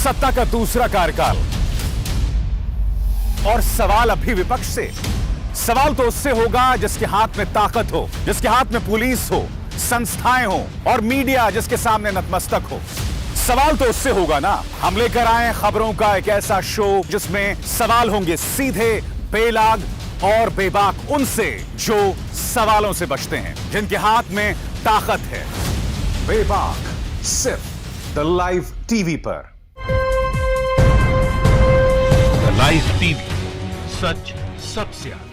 सत्ता का दूसरा कार्यकाल और सवाल अब भी विपक्ष से। सवाल तो उससे होगा जिसके हाथ में ताकत हो, जिसके हाथ में पुलिस हो, संस्थाएं हो और मीडिया जिसके सामने नतमस्तक हो। सवाल तो उससे होगा ना। हम लेकर आए खबरों का एक ऐसा शो जिसमें सवाल होंगे सीधे, बेलाग और बेबाक उनसे जो सवालों से बचते हैं, जिनके हाथ में ताकत है। बेबाक सिर्फ द लाइव टीवी पर। लाइव टीवी, सच सबसे आगे।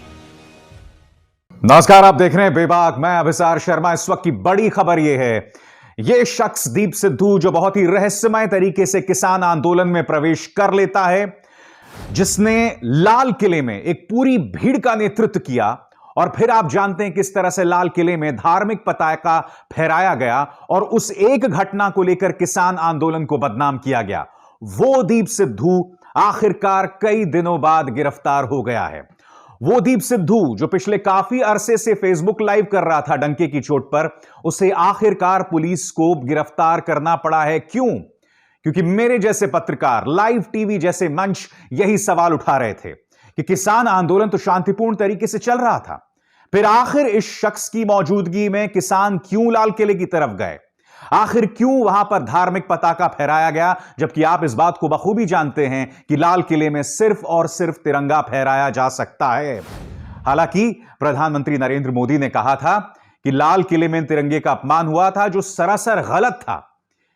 नमस्कार, आप देख रहे हैं बेबाक। मैं अभिसार शर्मा। इस वक्त की बड़ी खबर यह है, यह शख्स दीप सिद्धू जो बहुत ही रहस्यमय तरीके से किसान आंदोलन में प्रवेश कर लेता है, जिसने लाल किले में एक पूरी भीड़ का नेतृत्व किया और फिर आप जानते हैं किस तरह से लाल किले में धार्मिक पताका फहराया गया और उस एक घटना को लेकर किसान आंदोलन को बदनाम किया गया। वो दीप सिद्धू आखिरकार कई दिनों बाद गिरफ्तार हो गया है। वो दीप सिद्धू जो पिछले काफी अरसे से फेसबुक लाइव कर रहा था डंके की चोट पर, उसे आखिरकार पुलिस को गिरफ्तार करना पड़ा है। क्यों? क्योंकि मेरे जैसे पत्रकार, लाइव टीवी जैसे मंच यही सवाल उठा रहे थे कि किसान आंदोलन तो शांतिपूर्ण तरीके से चल रहा था, फिर आखिर इस शख्स की मौजूदगी में किसान क्यों लाल किले की तरफ गए? आखिर क्यों वहां पर धार्मिक पताका फहराया गया, जबकि आप इस बात को बखूबी जानते हैं कि लाल किले में सिर्फ और सिर्फ तिरंगा फहराया जा सकता है। हालांकि प्रधानमंत्री नरेंद्र मोदी ने कहा था कि लाल किले में तिरंगे का अपमान हुआ था, जो सरासर गलत था।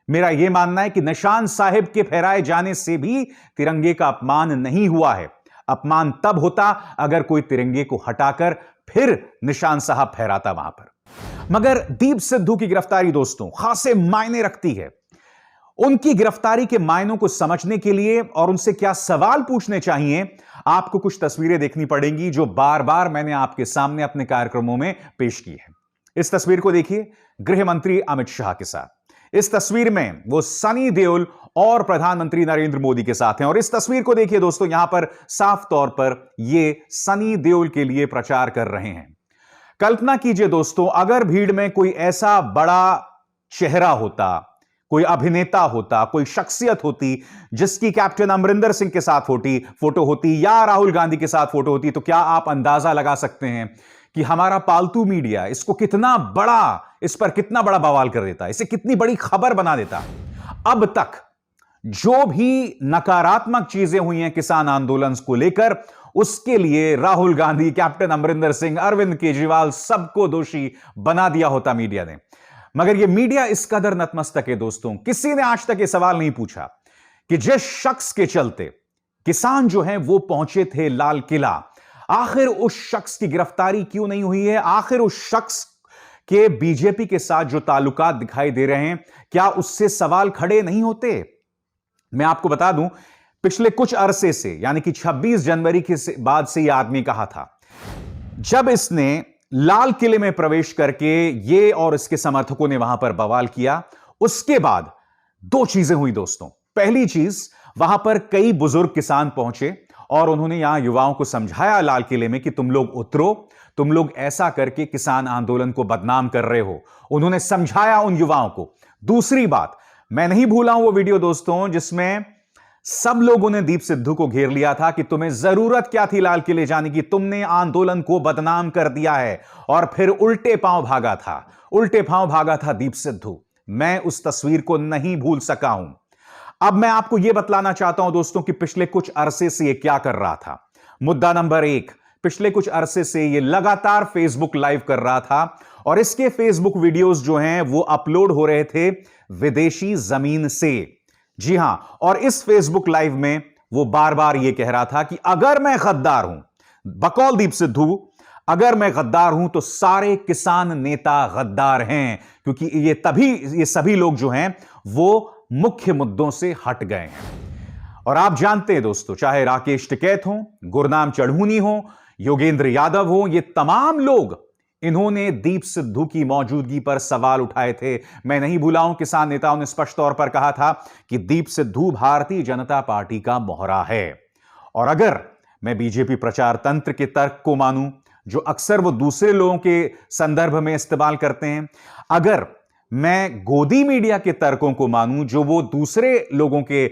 मेरा यह मानना है कि निशान साहिब के फहराए जाने से भी तिरंगे का अपमान नहीं हुआ है। अपमान तब होता अगर कोई तिरंगे को हटाकर फिर निशान साहब फहराता वहां पर। मगर दीप सिद्धू की गिरफ्तारी दोस्तों खासे मायने रखती है। उनकी गिरफ्तारी के मायनों को समझने के लिए और उनसे क्या सवाल पूछने चाहिए, आपको कुछ तस्वीरें देखनी पड़ेंगी जो बार बार मैंने आपके सामने अपने कार्यक्रमों में पेश की है। इस तस्वीर को देखिए, गृह मंत्री अमित शाह के साथ। इस तस्वीर में वो सनी देओल और प्रधानमंत्री नरेंद्र मोदी के साथ हैं। और इस तस्वीर को देखिए दोस्तों, यहां पर साफ तौर पर ये सनी देओल के लिए प्रचार कर रहे हैं। कल्पना कीजिए दोस्तों, अगर भीड़ में कोई ऐसा बड़ा चेहरा होता, कोई अभिनेता होता, कोई शख्सियत होती जिसकी कैप्टन अमरिंदर सिंह के साथ फोटो होती या राहुल गांधी के साथ फोटो होती, तो क्या आप अंदाजा लगा सकते हैं कि हमारा पालतू मीडिया इसको कितना बड़ा, इस पर कितना बड़ा बवाल कर देता, इसे कितनी बड़ी खबर बना देता। अब तक जो भी नकारात्मक चीजें हुई हैं किसान आंदोलन को लेकर, उसके लिए राहुल गांधी, कैप्टन अमरिंदर सिंह, अरविंद केजरीवाल सबको दोषी बना दिया होता मीडिया ने। मगर यह मीडिया इस कदर नतमस्तक है दोस्तों, किसी ने आज तक यह सवाल नहीं पूछा कि जिस शख्स के चलते किसान जो हैं वो पहुंचे थे लाल किला, आखिर उस शख्स की गिरफ्तारी क्यों नहीं हुई है? आखिर उस शख्स के बीजेपी के साथ जो ताल्लुकात दिखाई दे रहे हैं, क्या उससे सवाल खड़े नहीं होते? मैं आपको बता दूं, पिछले कुछ अरसे से यानी कि 26 जनवरी के बाद से यह आदमी कहा था, जब इसने लाल किले में प्रवेश करके ये और इसके समर्थकों ने वहां पर बवाल किया, उसके बाद दो चीजें हुई दोस्तों। पहली चीज, वहां पर कई बुजुर्ग किसान पहुंचे और उन्होंने यहां युवाओं को समझाया लाल किले में कि तुम लोग उतरो, तुम लोग ऐसा करके किसान आंदोलन को बदनाम कर रहे हो। उन्होंने समझाया उन युवाओं को। दूसरी बात, मैं नहीं भूला हूं वो वीडियो दोस्तों जिसमें सब लोगों ने दीप सिद्धू को घेर लिया था कि तुम्हें जरूरत क्या थी लाल किले जाने की, तुमने आंदोलन को बदनाम कर दिया है। और फिर उल्टे पांव भागा था दीप सिद्धू। मैं उस तस्वीर को नहीं भूल सका हूं। अब मैं आपको यह बतलाना चाहता हूं दोस्तों कि पिछले कुछ अरसे से यह क्या कर रहा था। मुद्दा नंबर 1, पिछले कुछ अरसे से यह लगातार फेसबुक लाइव कर रहा था और इसके फेसबुक वीडियोस जो हैं वो अपलोड हो रहे थे विदेशी जमीन से। जी हां, और इस फेसबुक लाइव में वो बार बार ये कह रहा था कि अगर मैं गद्दार हूं, बकौल दीप सिद्धू, अगर मैं गद्दार हूं तो सारे किसान नेता गद्दार हैं, क्योंकि ये सभी लोग जो हैं वो मुख्य मुद्दों से हट गए हैं। और आप जानते हैं दोस्तों, चाहे राकेश टिकैत हो, गुरनाम चढ़ूनी हो, योगेंद्र यादव हो, ये तमाम लोग इन्होंने दीप सिद्धू की मौजूदगी पर सवाल उठाए थे। मैं नहीं भूला हूं, किसान नेताओं ने स्पष्ट तौर पर कहा था कि दीप सिद्धू भारतीय जनता पार्टी का मोहरा है। और अगर मैं बीजेपी प्रचार तंत्र के तर्क को मानूं, जो अक्सर वो दूसरे लोगों के संदर्भ में इस्तेमाल करते हैं, अगर मैं गोदी मीडिया के तर्कों को मानूं, जो वो दूसरे लोगों के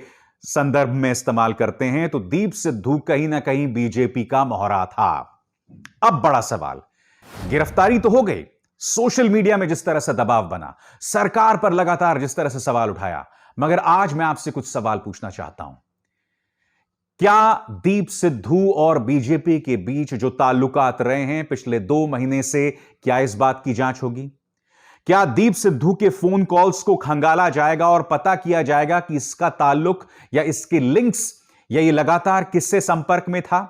संदर्भ में इस्तेमाल करते हैं तो दीप सिद्धू कहीं ना कहीं बीजेपी का मोहरा था। अब बड़ा सवाल, गिरफ्तारी तो हो गई, सोशल मीडिया में जिस तरह से दबाव बना, सरकार पर लगातार जिस तरह से सवाल उठाया, मगर आज मैं आपसे कुछ सवाल पूछना चाहता हूं। क्या दीप सिद्धू और बीजेपी के बीच जो ताल्लुकात रहे हैं पिछले 2 महीने से, क्या इस बात की जांच होगी? क्या दीप सिद्धू के फोन कॉल्स को खंगाला जाएगा और पता किया जाएगा कि इसका ताल्लुक या इसके लिंक्स या ये लगातार किससे संपर्क में था?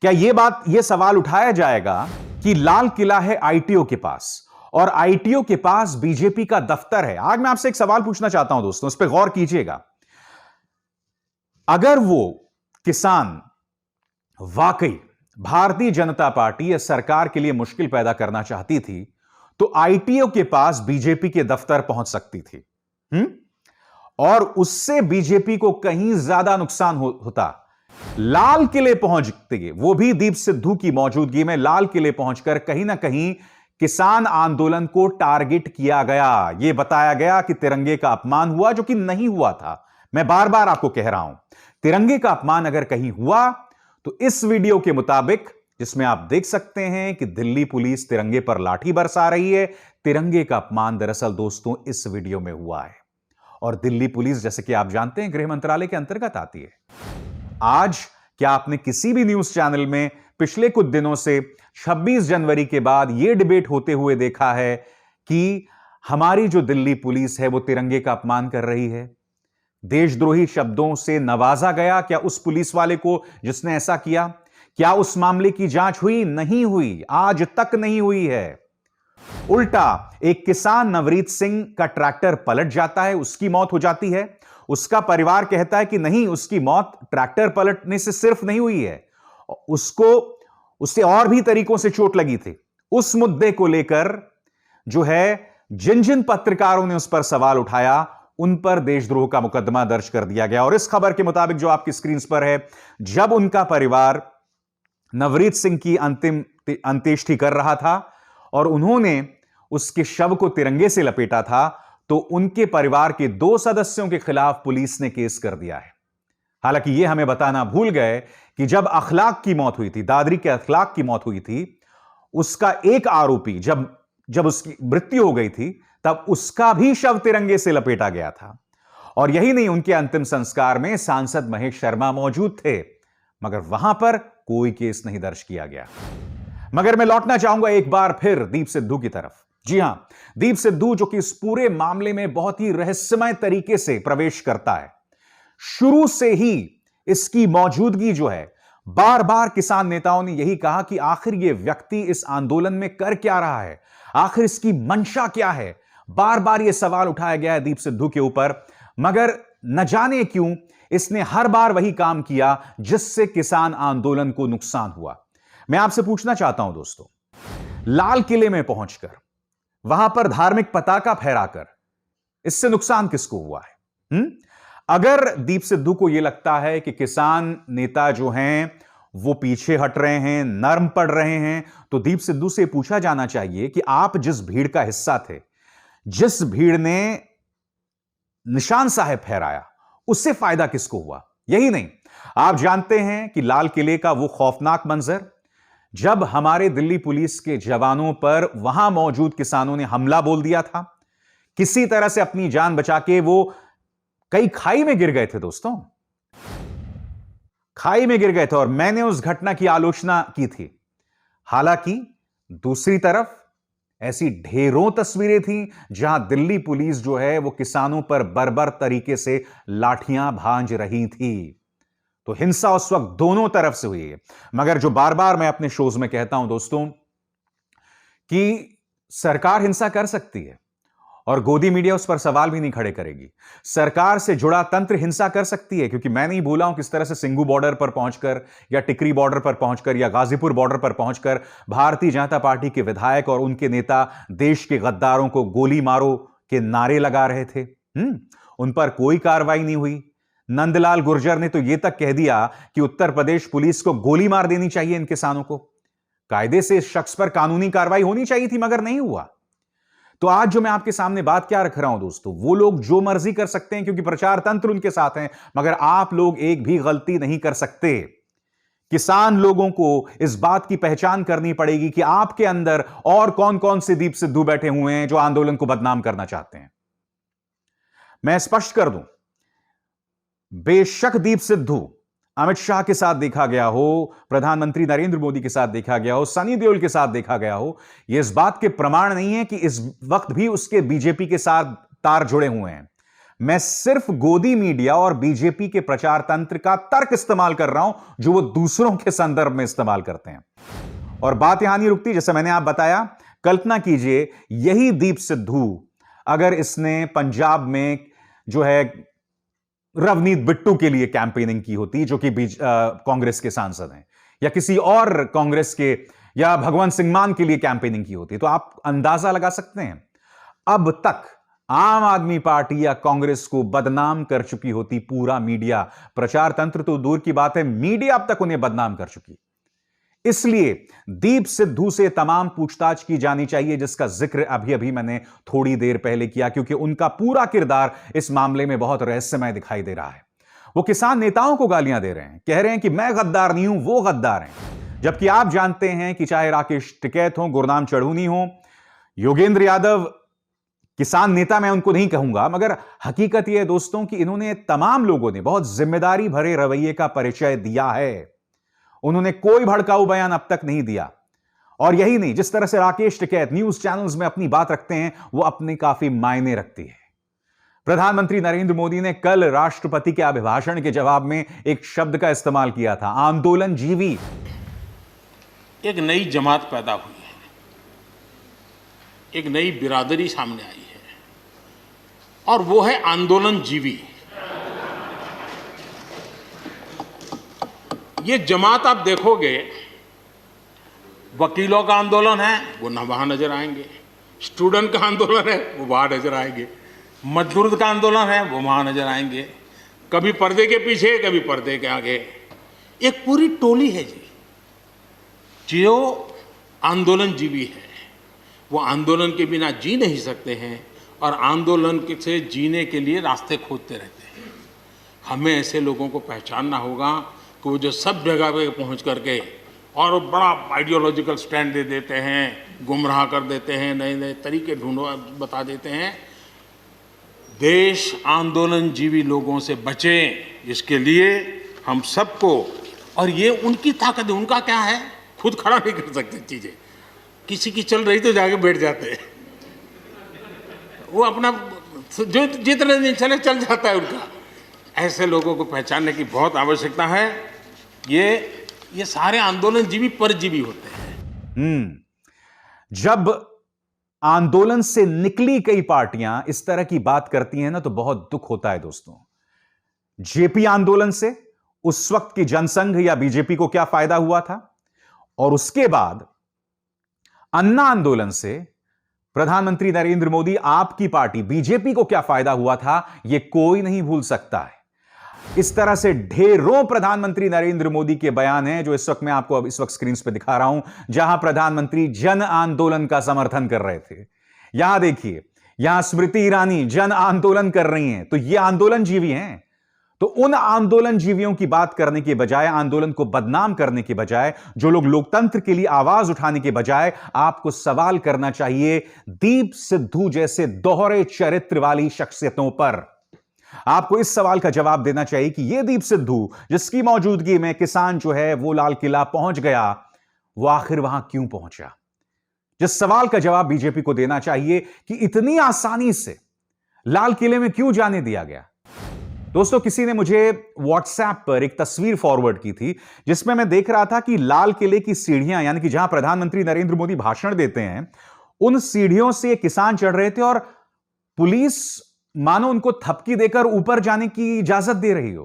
क्या यह सवाल उठाया जाएगा कि लाल किला है आईटीओ के पास और आईटीओ के पास बीजेपी का दफ्तर है? आज मैं आपसे एक सवाल पूछना चाहता हूं दोस्तों, इस पर गौर कीजिएगा। अगर वो किसान वाकई भारतीय जनता पार्टी या सरकार के लिए मुश्किल पैदा करना चाहती थी तो आईटीओ के पास बीजेपी के दफ्तर पहुंच सकती थी। और उससे बीजेपी को कहीं ज्यादा नुकसान होता। लाल किले पहुंचते, वो भी दीप सिद्धू की मौजूदगी में लाल किले पहुंचकर कहीं ना कहीं किसान आंदोलन को टारगेट किया गया। यह बताया गया कि तिरंगे का अपमान हुआ, जो कि नहीं हुआ था। मैं बार बार आपको कह रहा हूं, तिरंगे का अपमान अगर कहीं हुआ तो इस वीडियो के मुताबिक, जिसमें आप देख सकते हैं कि दिल्ली पुलिस तिरंगे पर लाठी बरसा रही है, तिरंगे का अपमान दरअसल दोस्तों इस वीडियो में हुआ है। और दिल्ली पुलिस, जैसे कि आप जानते हैं, गृह मंत्रालय के अंतर्गत आती है। आज क्या आपने किसी भी न्यूज चैनल में पिछले कुछ दिनों से 26 जनवरी के बाद यह डिबेट होते हुए देखा है कि हमारी जो दिल्ली पुलिस है वो तिरंगे का अपमान कर रही है? देशद्रोही शब्दों से नवाजा गया क्या उस पुलिस वाले को जिसने ऐसा किया? क्या उस मामले की जांच हुई? नहीं हुई, आज तक नहीं हुई है। उल्टा एक किसान नवरीत सिंह का ट्रैक्टर पलट जाता है, उसकी मौत हो जाती है। उसका परिवार कहता है कि नहीं, उसकी मौत ट्रैक्टर पलटने से सिर्फ नहीं हुई है, उससे और भी तरीकों से चोट लगी थी। उस मुद्दे को लेकर जो है जिन जिन पत्रकारों ने उस पर सवाल उठाया उन पर देशद्रोह का मुकदमा दर्ज कर दिया गया। और इस खबर के मुताबिक जो आपकी स्क्रीन पर है, जब उनका परिवार नवरीत सिंह की अंतिम अंत्येष्टि कर रहा था और उन्होंने उसके शव को तिरंगे से लपेटा था, तो उनके परिवार के 2 सदस्यों के खिलाफ पुलिस ने केस कर दिया है। हालांकि यह हमें बताना भूल गए कि जब अखलाक की मौत हुई थी, दादरी के अखलाक की मौत हुई थी, उसका एक आरोपी जब उसकी मृत्यु हो गई थी तब उसका भी शव तिरंगे से लपेटा गया था। और यही नहीं, उनके अंतिम संस्कार में सांसद महेश शर्मा मौजूद थे, मगर वहां पर कोई केस नहीं दर्ज किया गया। मगर मैं लौटना चाहूंगा एक बार फिर दीप सिद्धू की तरफ। जी हां, दीप सिद्धू जो कि इस पूरे मामले में बहुत ही रहस्यमय तरीके से प्रवेश करता है। शुरू से ही इसकी मौजूदगी जो है, बार बार किसान नेताओं ने यही कहा कि आखिर यह व्यक्ति इस आंदोलन में कर क्या रहा है, आखिर इसकी मंशा क्या है। बार बार यह सवाल उठाया गया है दीप सिद्धू के ऊपर, मगर न जाने क्यों इसने हर बार वही काम किया जिससे किसान आंदोलन को नुकसान हुआ। मैं आपसे पूछना चाहता हूं दोस्तों, लाल किले में पहुंचकर वहां पर धार्मिक पताका फहराकर इससे नुकसान किसको हुआ है? अगर दीप सिद्धू को यह लगता है कि किसान नेता जो हैं वो पीछे हट रहे हैं, नर्म पड़ रहे हैं, तो दीप सिद्धू से पूछा जाना चाहिए कि आप जिस भीड़ का हिस्सा थे, जिस भीड़ ने निशान साहब फहराया, उससे फायदा किसको हुआ? यही नहीं, आप जानते हैं कि लाल किले का वो खौफनाक मंजर, जब हमारे दिल्ली पुलिस के जवानों पर वहां मौजूद किसानों ने हमला बोल दिया था, किसी तरह से अपनी जान बचा के वो कई खाई में गिर गए थे दोस्तों, खाई में गिर गए थे, और मैंने उस घटना की आलोचना की थी। हालांकि दूसरी तरफ ऐसी ढेरों तस्वीरें थीं जहां दिल्ली पुलिस जो है वो किसानों पर बर्बर तरीके से लाठियां भांज रही थी। तो हिंसा उस वक्त दोनों तरफ से हुई है। मगर जो बार बार मैं अपने शोज में कहता हूं दोस्तों कि सरकार हिंसा कर सकती है और गोदी मीडिया उस पर सवाल भी नहीं खड़े करेगी। सरकार से जुड़ा तंत्र हिंसा कर सकती है, क्योंकि मैं नहीं भूला हूं किस तरह से सिंगू बॉर्डर पर पहुंचकर या टिकरी बॉर्डर पर पहुंचकर या गाजीपुर बॉर्डर पर पहुंचकर भारतीय जनता पार्टी के विधायक और उनके नेता देश के गद्दारों को गोली मारो के नारे लगा रहे थे। उन पर कोई कार्रवाई नहीं हुई। नंदलाल गुर्जर ने तो यह तक कह दिया कि उत्तर प्रदेश पुलिस को गोली मार देनी चाहिए इन किसानों को, कायदे से इस शख्स पर कानूनी कार्रवाई होनी चाहिए थी, मगर नहीं हुआ। तो आज जो मैं आपके सामने बात क्या रख रहा हूं दोस्तों, वो लोग जो मर्जी कर सकते हैं क्योंकि प्रचार तंत्र उनके साथ है, मगर आप लोग एक भी गलती नहीं कर सकते। किसान लोगों को इस बात की पहचान करनी पड़ेगी कि आपके अंदर और कौन कौन से दीप सिद्धू बैठे हुए हैं जो आंदोलन को बदनाम करना चाहते हैं। मैं स्पष्ट कर दूं, बेशक दीप सिद्धू अमित शाह के साथ देखा गया हो, प्रधानमंत्री नरेंद्र मोदी के साथ देखा गया हो, सनी देओल के साथ देखा गया हो, यह इस बात के प्रमाण नहीं है कि इस वक्त भी उसके बीजेपी के साथ तार जुड़े हुए हैं। मैं सिर्फ गोदी मीडिया और बीजेपी के प्रचार तंत्र का तर्क इस्तेमाल कर रहा हूं जो वो दूसरों के संदर्भ में इस्तेमाल करते हैं। और बात यहां नहीं रुकती, जैसे मैंने आप बताया, कल्पना कीजिए यही दीप सिद्धू अगर इसने पंजाब में जो है रवनीत बिट्टू के लिए कैंपेनिंग की होती, जो कि कांग्रेस के सांसद हैं, या किसी और कांग्रेस के या भगवंत सिंह मान के लिए कैंपेनिंग की होती, तो आप अंदाजा लगा सकते हैं अब तक आम आदमी पार्टी या कांग्रेस को बदनाम कर चुकी होती पूरा मीडिया। प्रचार तंत्र तो दूर की बात है, मीडिया अब तक उन्हें बदनाम कर चुकी। इसलिए दीप सिद्धू से तमाम पूछताछ की जानी चाहिए, जिसका जिक्र अभी अभी मैंने थोड़ी देर पहले किया, क्योंकि उनका पूरा किरदार इस मामले में बहुत रहस्यमय दिखाई दे रहा है। वो किसान नेताओं को गालियां दे रहे हैं, कह रहे हैं कि मैं गद्दार नहीं हूं, वो गद्दार हैं, जबकि आप जानते हैं कि चाहे राकेश टिकैत हो, गुरनाम चढ़ूनी हो, योगेंद्र यादव, किसान नेता मैं उनको नहीं कहूंगा, मगर हकीकत यह है दोस्तों कि इन्होंने, तमाम लोगों ने बहुत जिम्मेदारी भरे रवैये का परिचय दिया है। उन्होंने कोई भड़काऊ बयान अब तक नहीं दिया। और यही नहीं, जिस तरह से राकेश टिकैत न्यूज चैनल्स में अपनी बात रखते हैं, वो अपने काफी मायने रखती है। प्रधानमंत्री नरेंद्र मोदी ने कल राष्ट्रपति के अभिभाषण के जवाब में एक शब्द का इस्तेमाल किया था, आंदोलन जीवी। एक नई जमात पैदा हुई है, एक नई बिरादरी सामने आई है, और वो है आंदोलन जीवी। ये जमात आप देखोगे, वकीलों का आंदोलन है वो ना वहां नजर आएंगे, स्टूडेंट का आंदोलन है वो वहां नजर आएंगे, मजदूर का आंदोलन है वो वहां नजर आएंगे, कभी पर्दे के पीछे कभी पर्दे के आगे। एक पूरी टोली है जी जो आंदोलन जीवी है। वो आंदोलन के बिना जी नहीं सकते हैं और आंदोलन से जीने के लिए रास्ते खोजते रहते हैं। हमें ऐसे लोगों को पहचानना होगा कि वो जो सब जगह पे पहुंच करके और बड़ा आइडियोलॉजिकल स्टैंड दे देते हैं, गुमराह कर देते हैं, नए नए तरीके बता देते हैं। देश आंदोलन जीवी लोगों से बचे, इसके लिए हम सबको, और ये उनकी ताकत है। उनका क्या है, खुद खड़ा नहीं कर सकते चीज़ें, किसी की चल रही तो जाके बैठ जाते हैं, वो अपना जो जितने दिन चले चल जाता है उनका। ऐसे लोगों को पहचानने की बहुत आवश्यकता है। ये सारे आंदोलन जीवी परजीवी होते हैं। जब आंदोलन से निकली कई पार्टियां इस तरह की बात करती हैं ना, तो बहुत दुख होता है दोस्तों। जेपी आंदोलन से उस वक्त की जनसंघ या बीजेपी को क्या फायदा हुआ था, और उसके बाद अन्ना आंदोलन से प्रधानमंत्री नरेंद्र मोदी, आपकी पार्टी बीजेपी को क्या फायदा हुआ था, यह कोई नहीं भूल सकता है। इस तरह से ढेरों प्रधानमंत्री नरेंद्र मोदी के बयान हैं जो इस वक्त मैं आपको अब इस वक्त स्क्रीन पे दिखा रहा हूं, जहां प्रधानमंत्री जन आंदोलन का समर्थन कर रहे थे। यहां देखिए, यहां स्मृति ईरानी जन आंदोलन कर रही हैं, तो ये आंदोलन जीवी हैं। तो उन आंदोलन जीवियों की बात करने के बजाय, आंदोलन को बदनाम करने के बजाय, जो लोग लोकतंत्र के लिए आवाज उठाने के बजाय, आपको सवाल करना चाहिए दीप सिद्धू जैसे दोहरे चरित्र वाली शख्सियतों पर। आपको इस सवाल का जवाब देना चाहिए कि यह दीप सिद्धू, जिसकी मौजूदगी में किसान जो है वो लाल किला पहुंच गया, वो आखिर वहां क्यों पहुंचा। जिस सवाल का जवाब बीजेपी को देना चाहिए कि इतनी आसानी से लाल किले में क्यों जाने दिया गया। दोस्तों, किसी ने मुझे व्हाट्सएप पर एक तस्वीर फॉरवर्ड की थी, जिसमें मैं देख रहा था कि लाल किले की सीढ़ियां, यानी कि जहां प्रधानमंत्री नरेंद्र मोदी भाषण देते हैं, उन सीढ़ियों से किसान चढ़ रहे थे और पुलिस मानो उनको थपकी देकर ऊपर जाने की इजाजत दे रही हो।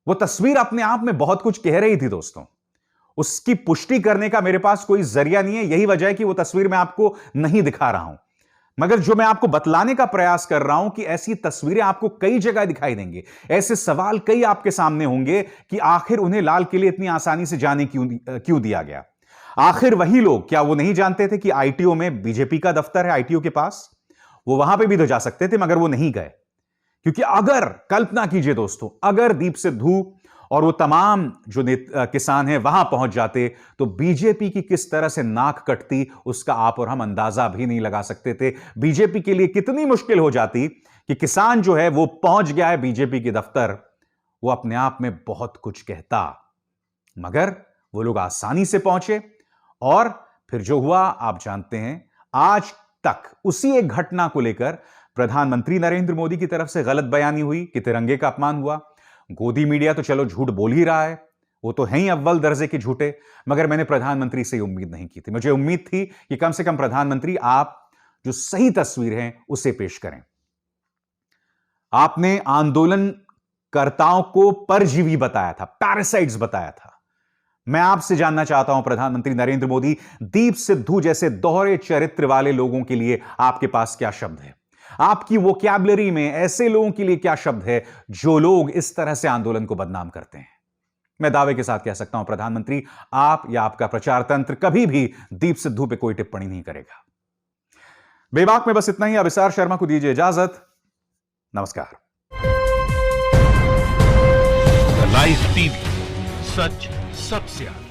वो तस्वीर अपने आप में बहुत कुछ कह रही थी दोस्तों। उसकी पुष्टि करने का मेरे पास कोई जरिया नहीं है, यही वजह है कि वो तस्वीर मैं आपको नहीं दिखा रहा हूं। मगर जो मैं आपको बतलाने का प्रयास कर रहा हूं कि ऐसी तस्वीरें आपको कई जगह दिखाई देंगी, ऐसे सवाल कई आपके सामने होंगे कि आखिर उन्हें लाल किले इतनी आसानी से जाने क्यों दिया गया। आखिर वही लोग, क्या वो नहीं जानते थे कि आईटीओ में बीजेपी का दफ्तर है? आईटीओ के पास वो वहां पे भी तो जा सकते थे, मगर वो नहीं गए। क्योंकि अगर, कल्पना कीजिए दोस्तों, अगर दीप सिद्धू और वो तमाम जो किसान हैं वहां पहुंच जाते तो बीजेपी की किस तरह से नाक कटती, उसका आप और हम अंदाजा भी नहीं लगा सकते थे। बीजेपी के लिए कितनी मुश्किल हो जाती कि किसान जो है वो पहुंच गया है बीजेपी के दफ्तर, वो अपने आप में बहुत कुछ कहता। मगर वो लोग आसानी से पहुंचे और फिर जो हुआ आप जानते हैं। आज तक उसी एक घटना को लेकर प्रधानमंत्री नरेंद्र मोदी की तरफ से गलत बयानी हुई कि तिरंगे का अपमान हुआ। गोदी मीडिया तो चलो झूठ बोल ही रहा है, वो तो है ही अव्वल दर्जे के झूठे, मगर मैंने प्रधानमंत्री से उम्मीद नहीं की थी। मुझे उम्मीद थी कि कम से कम प्रधानमंत्री आप जो सही तस्वीर है उसे पेश करें। आपने आंदोलनकर्ताओं को परजीवी बताया था, पैरासाइट्स बताया था। मैं आपसे जानना चाहता हूं प्रधानमंत्री नरेंद्र मोदी, दीप सिद्धू जैसे दोहरे चरित्र वाले लोगों के लिए आपके पास क्या शब्द है? आपकी वोकैबुलरी में ऐसे लोगों के लिए क्या शब्द है जो लोग इस तरह से आंदोलन को बदनाम करते हैं? मैं दावे के साथ कह सकता हूं प्रधानमंत्री, आप या आपका प्रचार तंत्र कभी भी दीप सिद्धू पे कोई टिप्पणी नहीं करेगा। बेबाक में बस इतना ही। अभिसार शर्मा को दीजिए इजाजत। नमस्कार। लाइव टीवी, सच सबसे आगे।